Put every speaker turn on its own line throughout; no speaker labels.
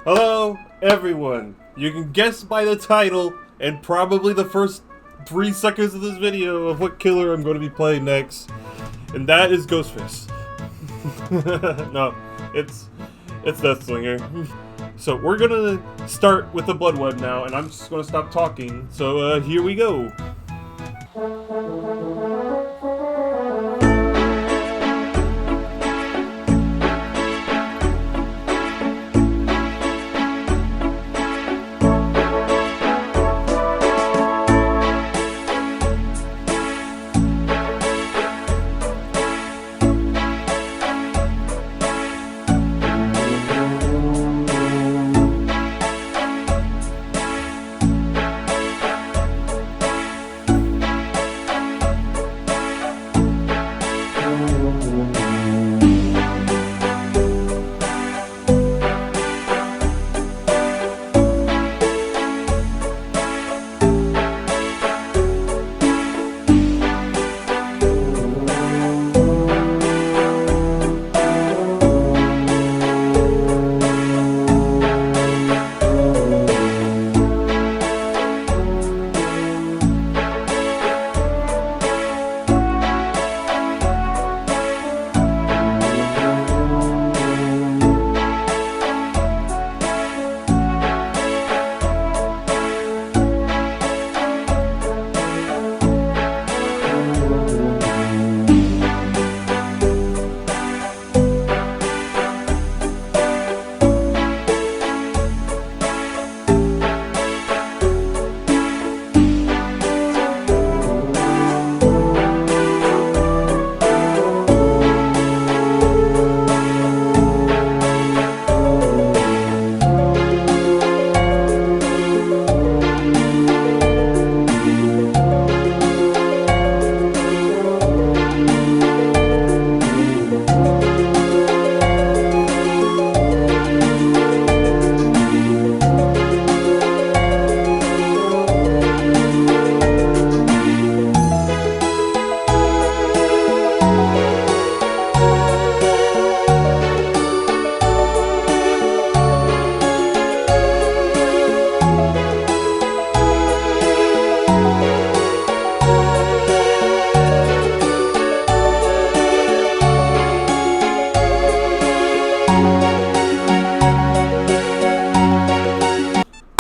Hello, everyone. You can guess by the title and probably the first 3 seconds of this video of what killer I'm going to be playing next, and that is Ghostface. No, it's Deathslinger. So we're gonna start with the blood web now, and I'm just gonna stop talking. So here we go.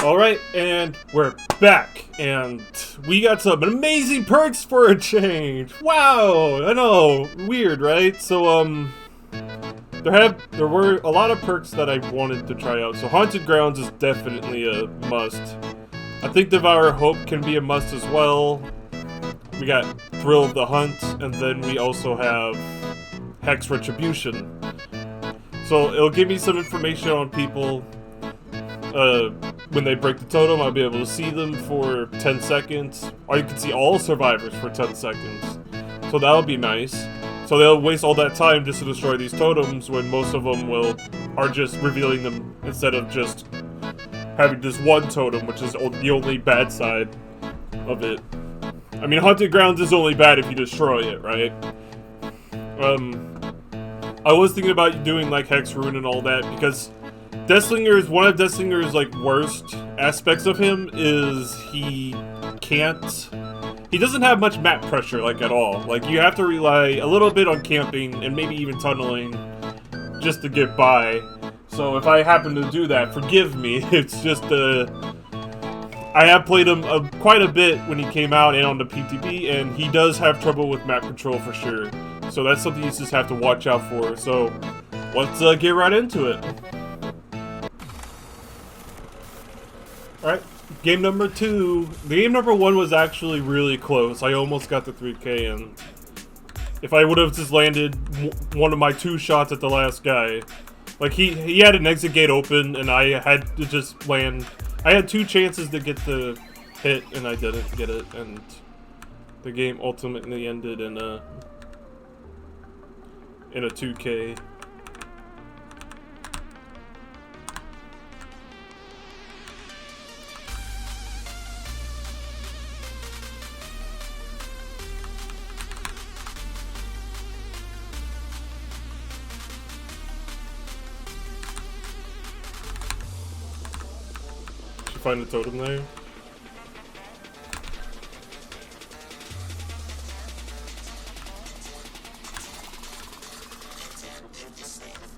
Alright, and we're back, and we got some amazing perks for a change! Wow! I know, weird, right? So, there were a lot of perks that I wanted to try out. So Haunted Grounds is definitely a must. I think Devour Hope can be a must as well. We got Thrill of the Hunt, and then we also have Hex Retribution. So it'll give me some information on people. When they break the totem, I'll be able to see them for 10 seconds. Or you can see all survivors for 10 seconds. So that'll be nice. So they'll waste all that time just to destroy these totems when most of them are just revealing them instead of just having this one totem, which is the only bad side of it. I mean, Haunted Grounds is only bad if you destroy it, right? I was thinking about doing like Hex Rune and all that because Deathslinger is one of Deathslinger's like worst aspects of him is he doesn't have much map pressure like at all. Like you have to rely a little bit on camping and maybe even tunneling just to get by. So if I happen to do that, forgive me. It's just I have played him quite a bit when he came out and on the PTB, and he does have trouble with map control for sure. So that's something you just have to watch out for. So let's get right into it. Alright, game number 2. The game number 1 was actually really close. I almost got the 3K, and if I would have just landed one of my 2 shots at the last guy. Like, he had an exit gate open, and I had to just land. I had 2 chances to get the hit, and I didn't get it, and the game ultimately ended in a 2K. find a totem there.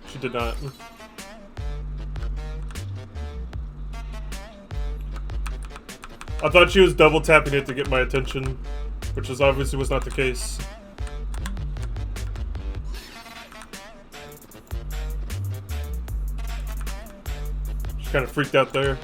She did not. I thought she was double tapping it to get my attention, which is obviously was not the case. She kind of freaked out there.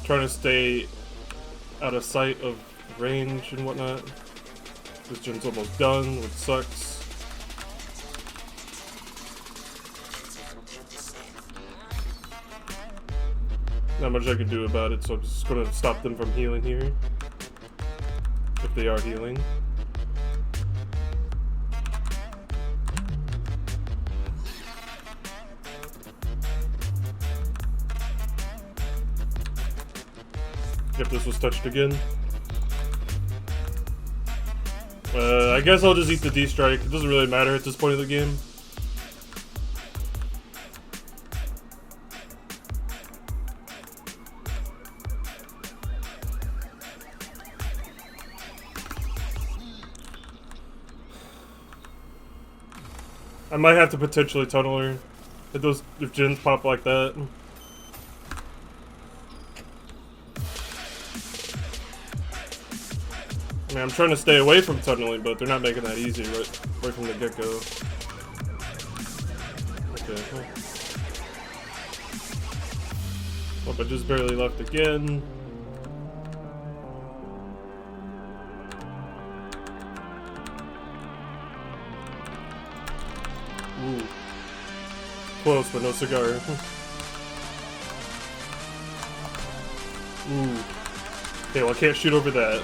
Trying to stay out of sight of range and whatnot. This gen's almost done, which sucks. Not much I can do about it, so I'm just gonna stop them from healing here. If they are healing. If this was touched again. I guess I'll just eat the D-strike. It doesn't really matter at this point of the game. I might have to potentially tunnel her if gens pop like that. I mean, I'm trying to stay away from tunneling, but they're not making that easy right from the get-go. Okay. Oh, but just barely left again. Ooh. Close, but no cigar. Ooh. Okay, well, I can't shoot over that.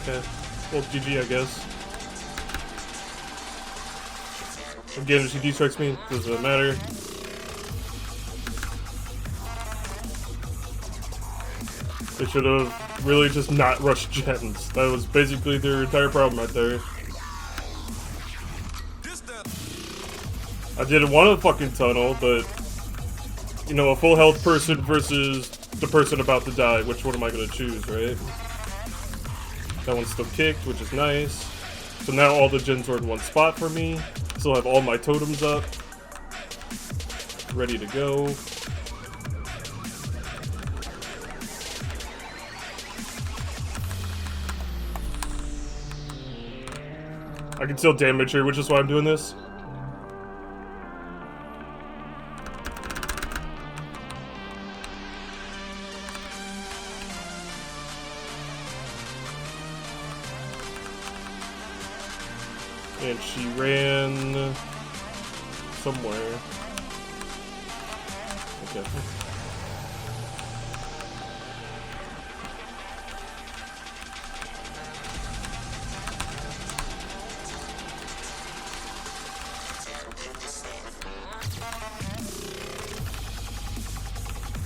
Okay. Well, GG, I guess. Again, if she D-strikes me, doesn't matter. They should have really just not rushed gens. That was basically their entire problem right there. I didn't want to fucking tunnel, but you know, a full health person versus the person about to die. Which one am I gonna choose, right? That one's still kicked, which is nice. So now all the gens are in one spot for me. Still have all my totems up. Ready to go. I can still damage her, which is why I'm doing this. And she ran somewhere. Okay.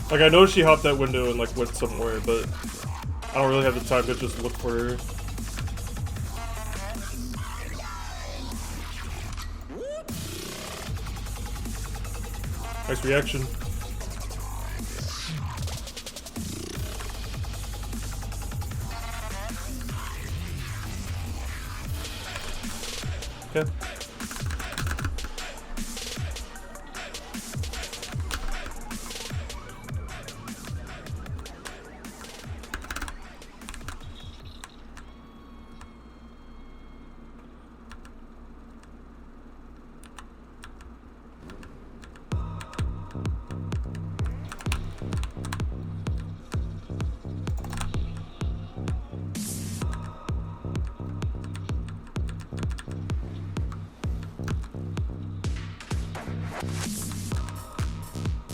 Like, I know she hopped that window and like went somewhere, but I don't really have the time to just look for her. Nice reaction. Okay.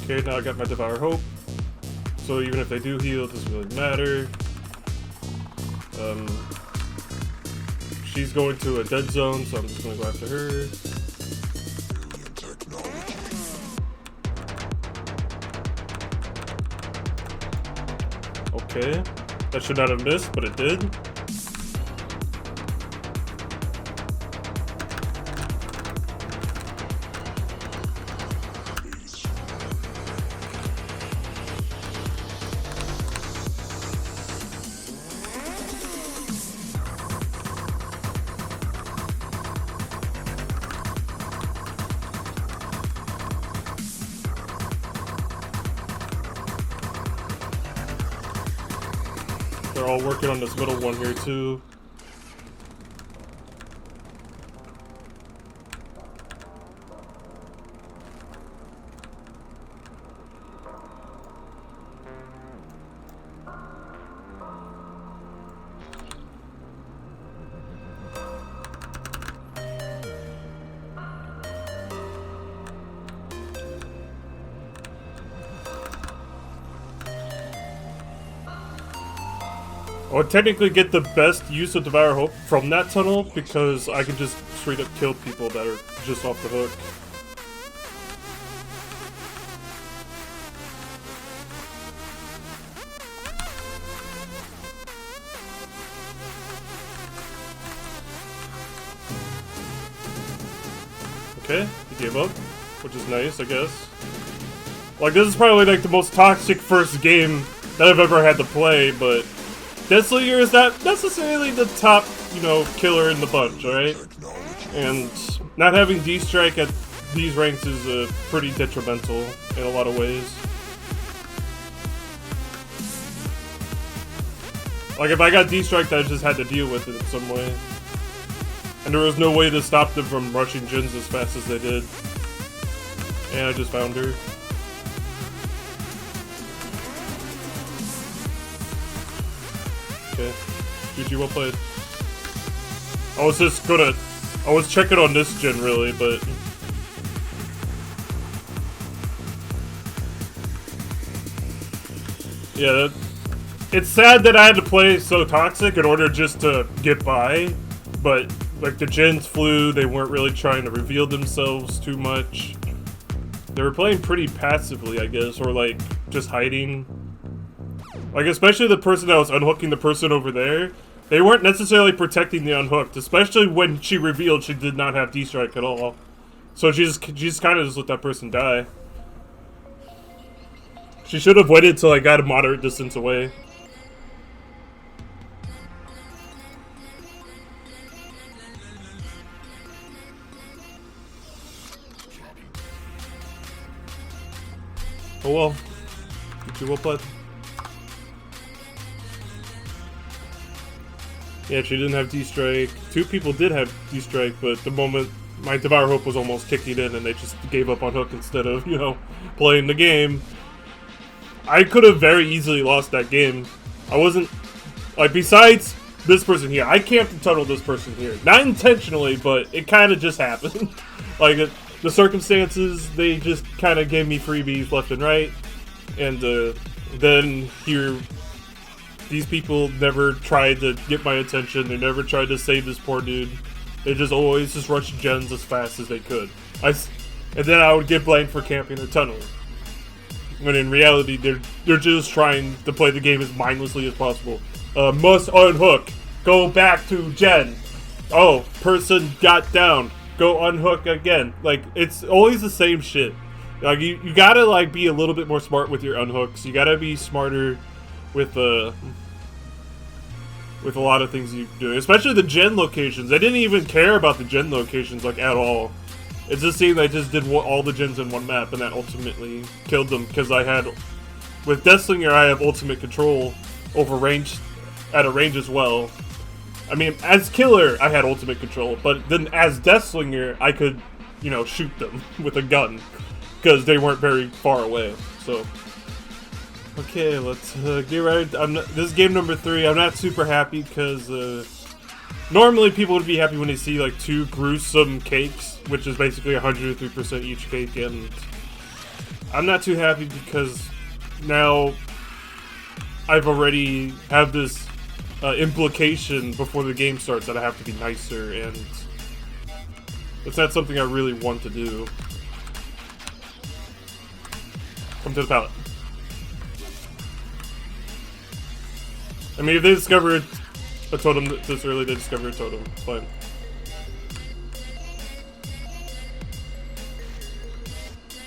Okay, now I got my Devour Hope. So even if they do heal, it doesn't really matter. She's going to a dead zone, so I'm just going to go after her. Okay, that should not have missed, but it did. They're all working on this middle one here too. I would technically get the best use of Devour Hope from that tunnel because I could just straight up kill people that are just off the hook. Okay, he gave up, which is nice, I guess. Like, this is probably like the most toxic first game that I've ever had to play, but Deathslinger is not necessarily the top, you know, killer in the bunch, alright? And not having D-Strike at these ranks is pretty detrimental in a lot of ways. Like, if I got D-Strike, I just had to deal with it in some way. And there was no way to stop them from rushing gens as fast as they did. And I just found her. Okay. GG, well played. I was checking on this gen really, but... Yeah, it's sad that I had to play so toxic in order just to get by, but like the gens flew, they weren't really trying to reveal themselves too much. They were playing pretty passively, I guess, or like just hiding. Like, especially the person that was unhooking the person over there, they weren't necessarily protecting the unhooked, especially when she revealed she did not have D-Strike at all. So she just kind of just let that person die. She should have waited till I got a moderate distance away. Oh well. GG, well played. Yeah, she didn't have D-Strike. Two people did have D-Strike, but the moment my Devour Hope was almost kicking in and they just gave up on hook instead of, you know, playing the game. I could have very easily lost that game. I wasn't... Like, besides this person here, I camped and tunneled this person here. Not intentionally, but it kind of just happened. Like, the circumstances, they just kind of gave me freebies left and right. And then here... These people never tried to get my attention. They never tried to save this poor dude. They just always just rushed gens as fast as they could. And then I would get blamed for camping or tunneling. When in reality, they're just trying to play the game as mindlessly as possible. Must unhook. Go back to gen. Oh, person got down. Go unhook again. Like, it's always the same shit. Like, you gotta, like, be a little bit more smart with your unhooks. You gotta be smarter with a lot of things you do, especially the gen locations. I didn't even care about the gen locations like at all. It just seemed I just did all the gens in one map, and that ultimately killed them because I had, with Deathslinger, I have ultimate control over range at a range as well. I mean, as killer, I had ultimate control, but then as Deathslinger, I could, you know, shoot them with a gun because they weren't very far away. So. Okay, let's get right. This is game number 3. I'm not super happy because normally people would be happy when they see like 2 gruesome cakes, which is basically 103% each cake, and I'm not too happy because now I've already have this implication before the game starts that I have to be nicer, and it's not something I really want to do. Come to the pallet. I mean, if they discover a totem this early, they discover a totem. It's fine.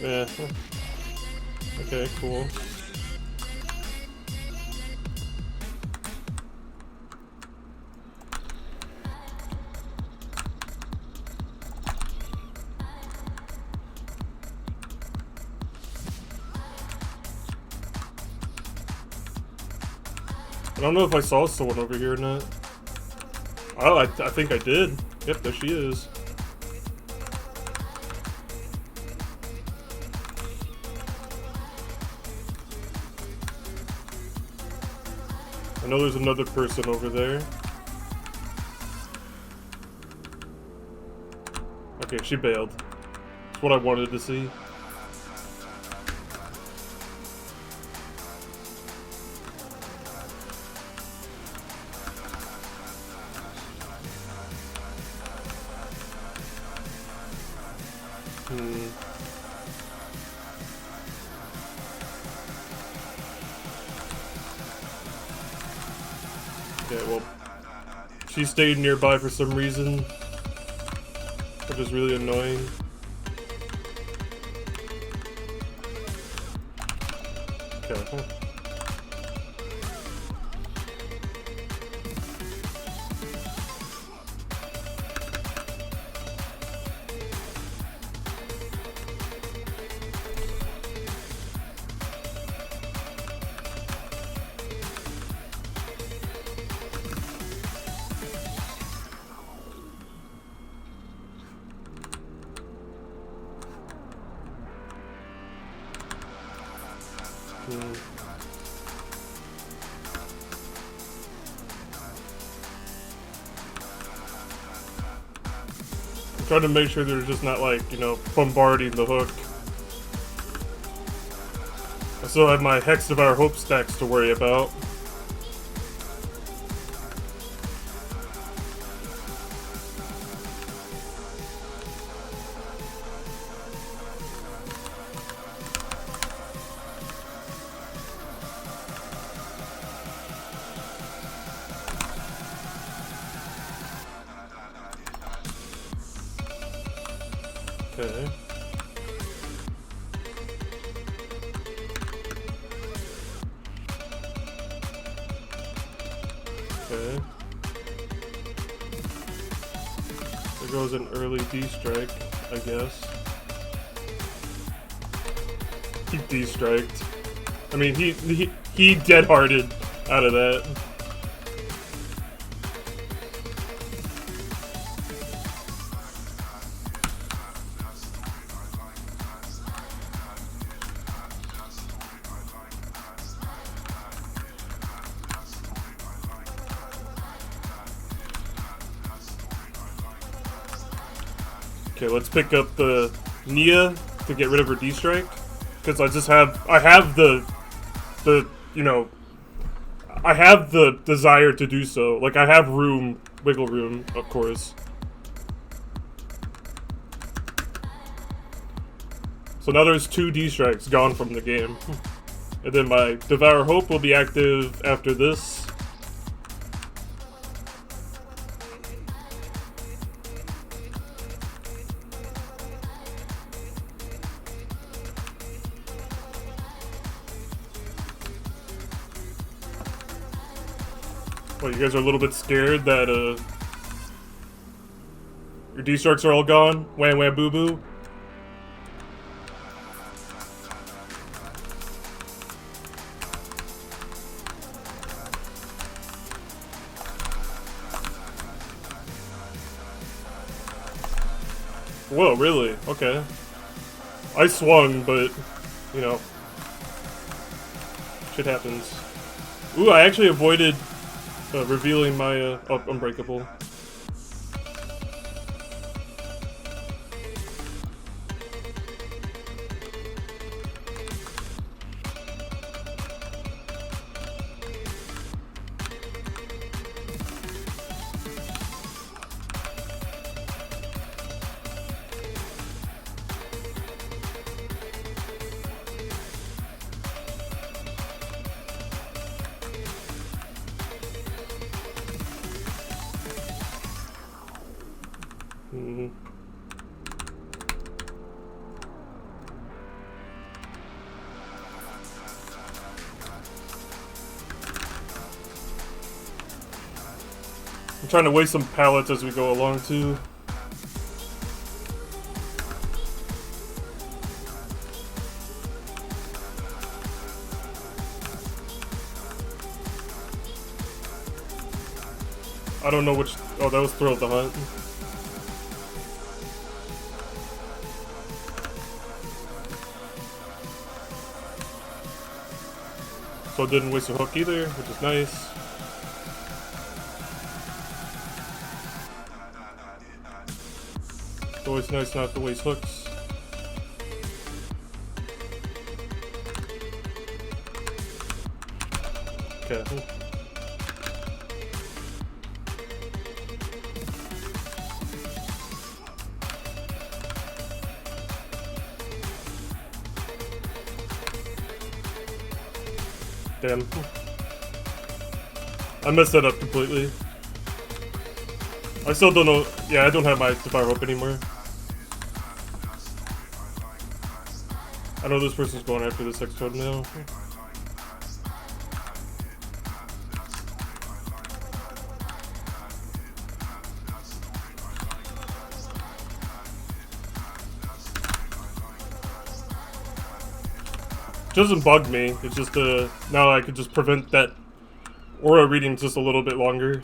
Yeah. Okay, cool. I don't know if I saw someone over here or not. Oh, I think I did. Yep, there she is. I know there's another person over there. Okay, she bailed. That's what I wanted to see. Okay, well, she stayed nearby for some reason, which is really annoying. Okay. I'm trying to make sure they're just not, like, you know, bombarding the hook. I still have my Hex Devour Hope stacks to worry about. Okay. Okay. There goes an early D-strike, I guess. He D-striked. I mean, he dead-hearted out of that. Okay, let's pick up the Nia to get rid of her D-strike, because I have the you know, I have the desire to do so. Like, I have room, wiggle room, of course. So now there's 2 D-strikes gone from the game. And then my Devour Hope will be active after this. Well, you guys are a little bit scared that your D-strikes are all gone? Wham wham boo boo? Whoa, really? Okay. I swung, but, you know, shit happens. Ooh, I actually avoided revealing my Unbreakable. Mm-hmm. I'm trying to waste some pallets as we go along too. I don't know which. Oh, that was Thrill of the Hunt. So it didn't waste a hook either, which is nice. It's always nice not to waste hooks. Okay. Damn. I messed that up completely. I still don't know. Yeah, I don't have my fire rope anymore. I know this person's going after this X toad now. It doesn't bug me. It's just now I could just prevent that aura reading just a little bit longer.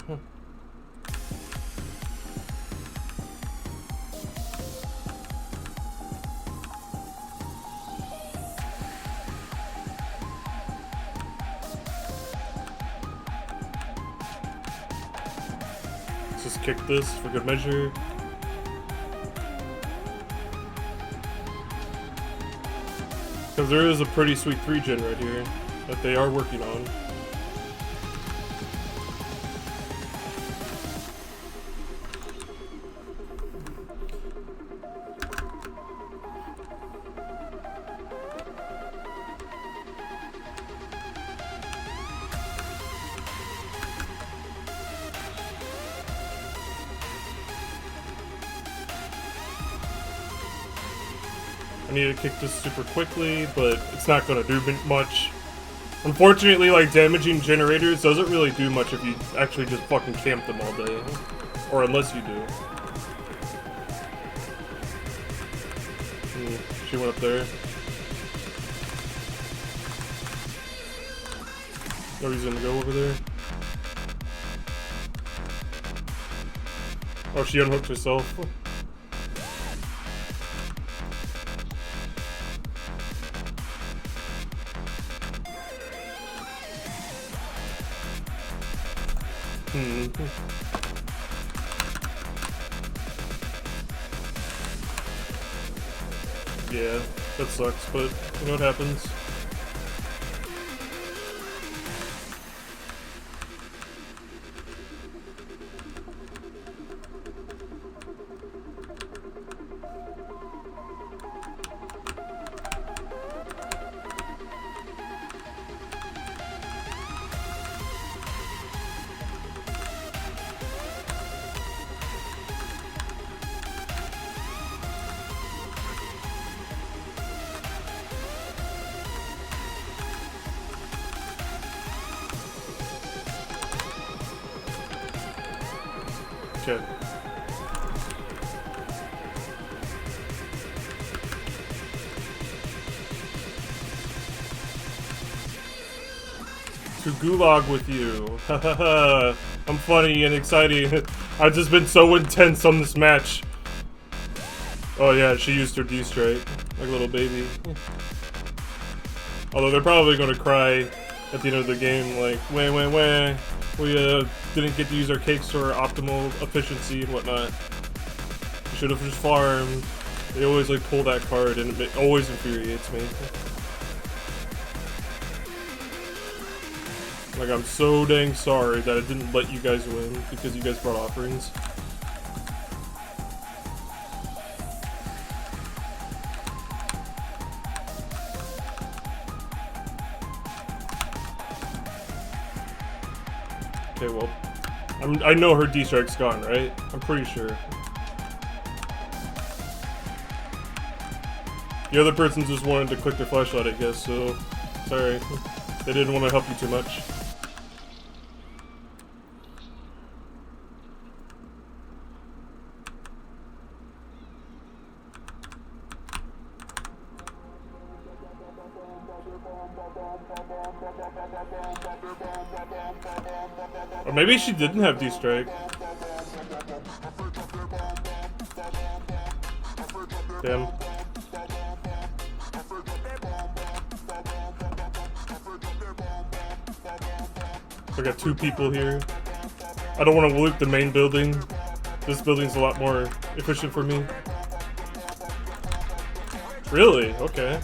Let's just kick this for good measure. Because there is a pretty sweet 3-gen right here that they are working on. I need to kick this super quickly, but it's not going to do much. Unfortunately, like, damaging generators doesn't really do much if you actually just fucking camp them all day. Or unless you do. She went up there. No reason to go over there. Oh, she unhooked herself. Yeah, that sucks, but you know what happens. Okay. To gulag with you. I'm funny and exciting. I've just been so intense on this match. Oh yeah, she used her D-strike. Like a little baby. Although they're probably gonna cry at the end of the game, like, wah. We didn't get to use our cakes to our optimal efficiency and whatnot. We should have just farmed. They always like pull that card and it always infuriates me. Like, I'm so dang sorry that I didn't let you guys win because you guys brought offerings. Okay, well, I know her D-strike's gone, right? I'm pretty sure. The other person just wanted to click their flashlight, I guess, so... Sorry. They didn't want to help you too much. Or maybe she didn't have D-Strike. Damn. I got 2 people here. I don't want to loot the main building. This building's a lot more efficient for me. Really? Okay.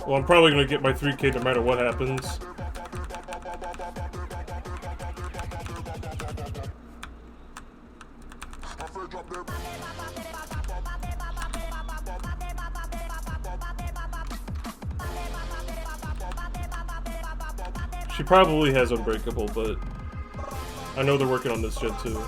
Well, I'm probably gonna get my 3K no matter what happens. She probably has Unbreakable, but I know they're working on this shit too.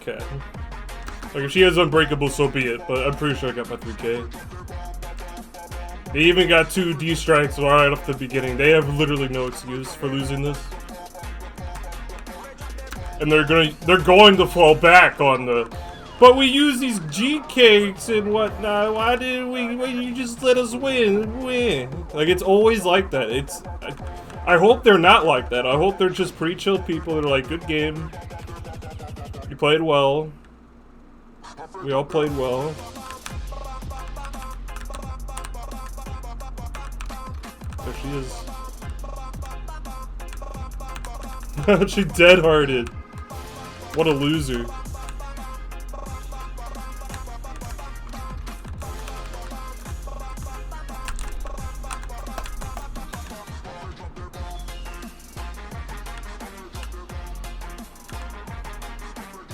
Okay. Like, if she has Unbreakable, so be it, but I'm pretty sure I got my 3K. They even got 2 D-Strikes right off the beginning. They have literally no excuse for losing this. And they're going to fall back on the... But we use these G-cakes and whatnot. Why didn't you just let us win? Like, it's always like that. It's... I hope they're not like that. I hope they're just pretty chill people that are like, good game. You played well. We all played well. There she is. She dead-hearted. What a loser.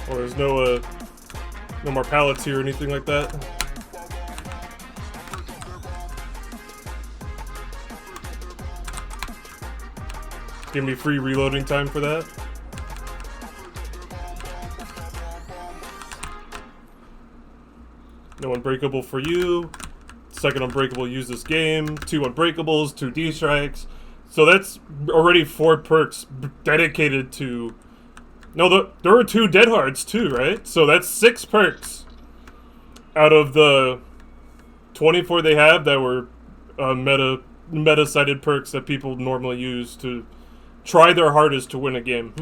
Oh, there's no more pallets here or anything like that. Give me free reloading time for that. No Unbreakable for you. Second Unbreakable use this game. 2 Unbreakables, 2 D-Strikes. So that's already 4 perks dedicated to... No, there were 2 Dead Hards too, right? So that's 6 perks out of the 24 they have that were meta-sided perks that people normally use to try their hardest to win a game.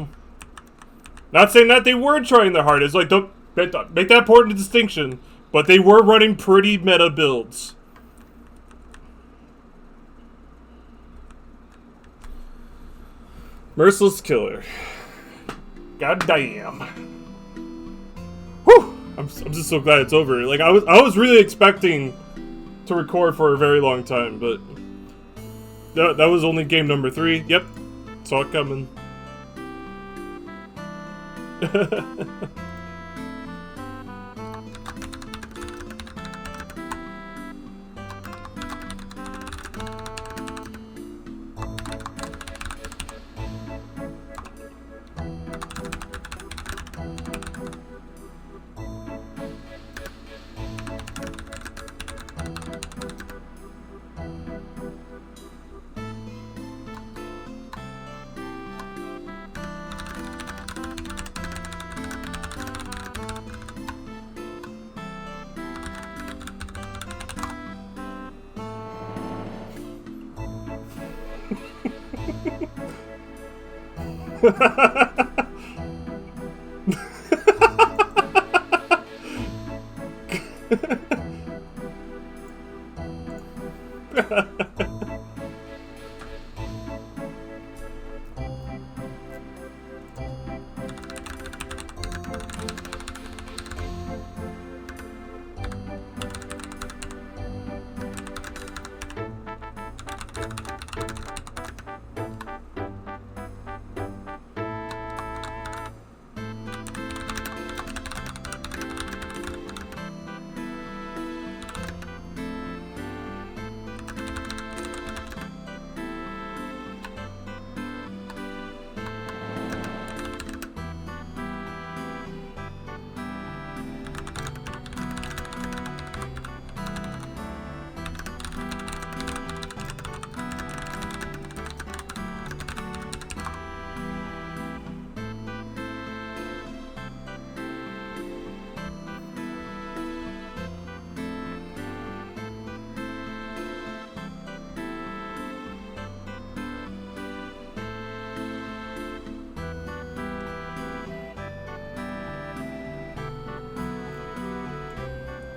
Not saying that they were trying their hardest. Like, don't make that important distinction. But they were running pretty meta builds. Merciless Killer. God damn. Whew! I'm just so glad it's over. Like, I was really expecting to record for a very long time, but that was only game number 3. Yep. Saw it coming.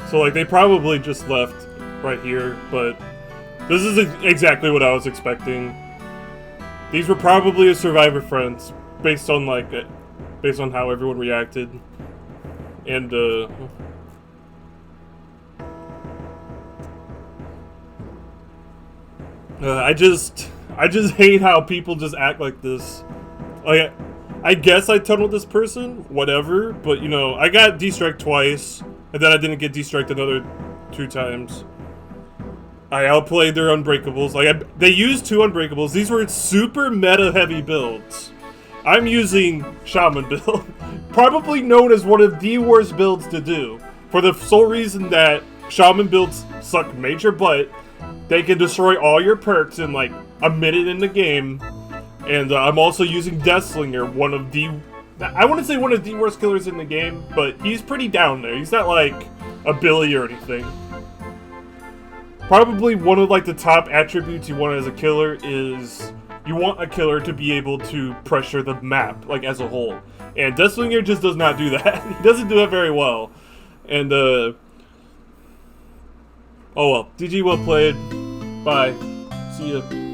So like they probably just left right here, but this is exactly what I was expecting. These were probably a survivor friends based on how everyone reacted. And I just hate how people just act like this. Like, I guess I tunneled this person, whatever, but you know, I got destriked twice, and then I didn't get destriked another 2 times. I outplayed their unbreakables. Like, they used 2 unbreakables. These were super meta heavy builds. I'm using Shaman build, probably known as one of the worst builds to do, for the sole reason that Shaman builds suck major butt. They can destroy all your perks in like a minute in the game. And I'm also using Deathslinger, one of the... I wouldn't say one of the worst killers in the game, but he's pretty down there. He's not like a Billy or anything. Probably one of like the top attributes you want as a killer is you want a killer to be able to pressure the map, like as a whole. And Deathslinger just does not do that. He doesn't do it very well. And oh well, GG, well played. Bye. See ya.